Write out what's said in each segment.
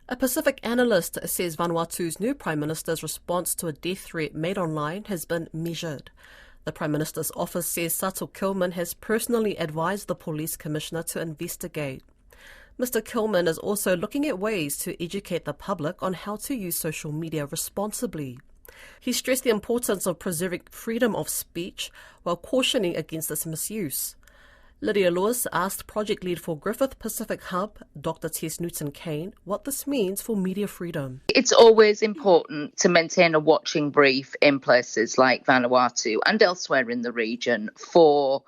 A Pacific analyst says Vanuatu's new Prime Minister's response to a death threat made online has been measured. The Prime Minister's office says Sato Kilman has personally advised the Police Commissioner to investigate. Mr. Kilman is also looking at ways to educate the public on how to use social media responsibly. He stressed the importance of preserving freedom of speech while cautioning against its misuse. Lydia Lewis asked project lead for Griffith Pacific Hub, Dr. Tess Newton Cain, what this means for media freedom. It's always important to maintain a watching brief in places like Vanuatu and elsewhere in the region for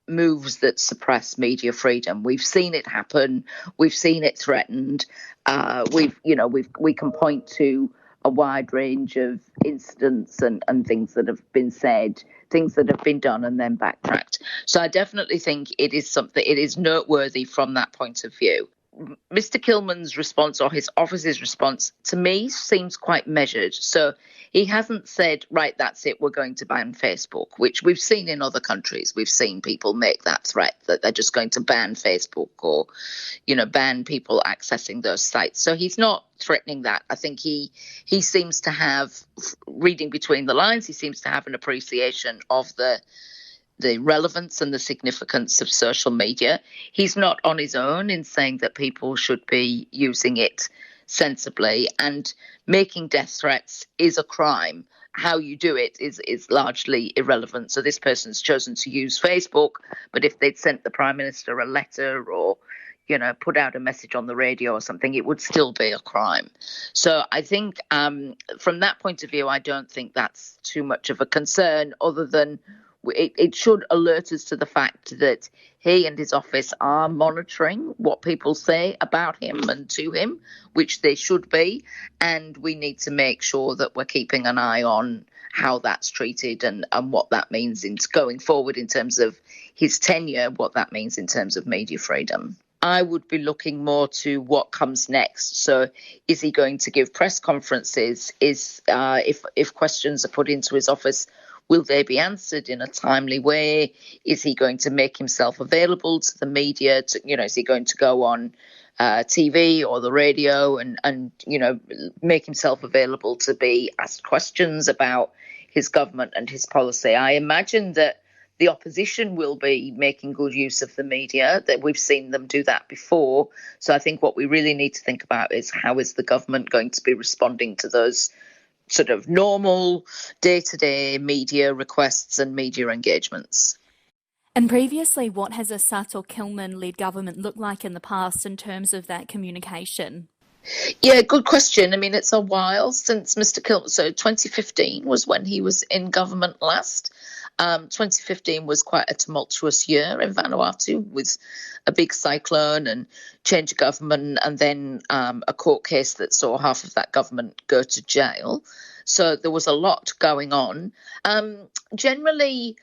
moves that suppress media freedom. We've seen it happen. We've seen it threatened. We can point to a wide range of incidents and things that have been said, things that have been done and then backtracked. So I definitely think it is noteworthy from that point of view. Mr. Kilman's response, or his office's response, to me seems quite measured. So he hasn't said, right, that's it, we're going to ban Facebook, which we've seen in other countries. We've seen people make that threat that they're just going to ban Facebook or, ban people accessing those sites. So he's not threatening that. I think he seems to have, reading between the lines, he seems to have an appreciation of the relevance and the significance of social media. He's not on his own in saying that people should be using it sensibly, and making death threats is a crime. How you do it is largely irrelevant. So this person's chosen to use Facebook, but if they'd sent the Prime Minister a letter or put out a message on the radio or something, it would still be a crime. So I think from that point of view, I don't think that's too much of a concern, other than it should alert us to the fact that he and his office are monitoring what people say about him and to him, which they should be. And we need to make sure that we're keeping an eye on how that's treated and what that means going forward in terms of his tenure, what that means in terms of media freedom. I would be looking more to what comes next. So is he going to give press conferences? If questions are put into his office, will they be answered in a timely way? Is he going to make himself available to the media? Is he going to go on TV or the radio and make himself available to be asked questions about his government and his policy? I imagine that the opposition will be making good use of the media, that we've seen them do that before. So I think what we really need to think about is how is the government going to be responding to those sort of normal day-to-day media requests and media engagements. And previously, what has a Sato Kilman-led government looked like in the past in terms of that communication? Yeah, good question. I mean, it's a while since Mr. Kilman. So 2015 was when he was in government last. 2015 was quite a tumultuous year in Vanuatu with a big cyclone and change of government, and then a court case that saw half of that government go to jail. So there was a lot going on. Generally,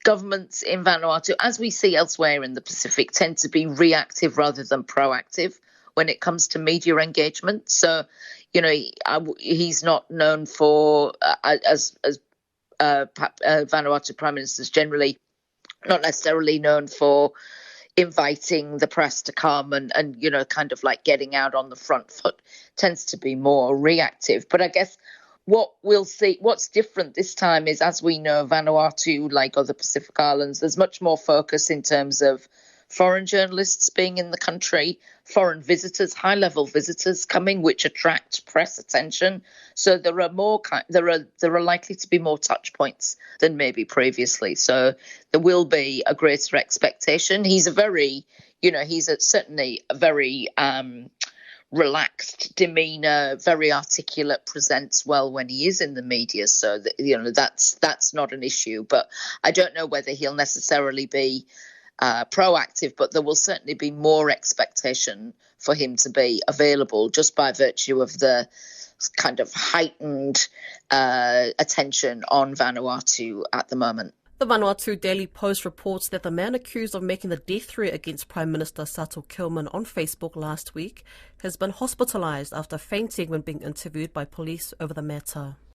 governments in Vanuatu, as we see elsewhere in the Pacific, tend to be reactive rather than proactive when it comes to media engagement. So, he's not known for, as Vanuatu Prime Ministers generally, not necessarily known for inviting the press to come and kind of like getting out on the front foot, tends to be more reactive. But I guess what we'll see, what's different this time is, as we know, Vanuatu, like other Pacific Islands, there's much more focus in terms of foreign journalists being in the country, foreign visitors, high-level visitors coming, which attract press attention. So there are likely to be more touch points than maybe previously. So there will be a greater expectation. He's certainly a very relaxed demeanour, very articulate, presents well when he is in the media. So that's not an issue. But I don't know whether he'll necessarily be proactive, but there will certainly be more expectation for him to be available just by virtue of the kind of heightened attention on Vanuatu at the moment. The Vanuatu Daily Post reports that the man accused of making the death threat against Prime Minister Sato Kilman on Facebook last week has been hospitalised after fainting when being interviewed by police over the matter.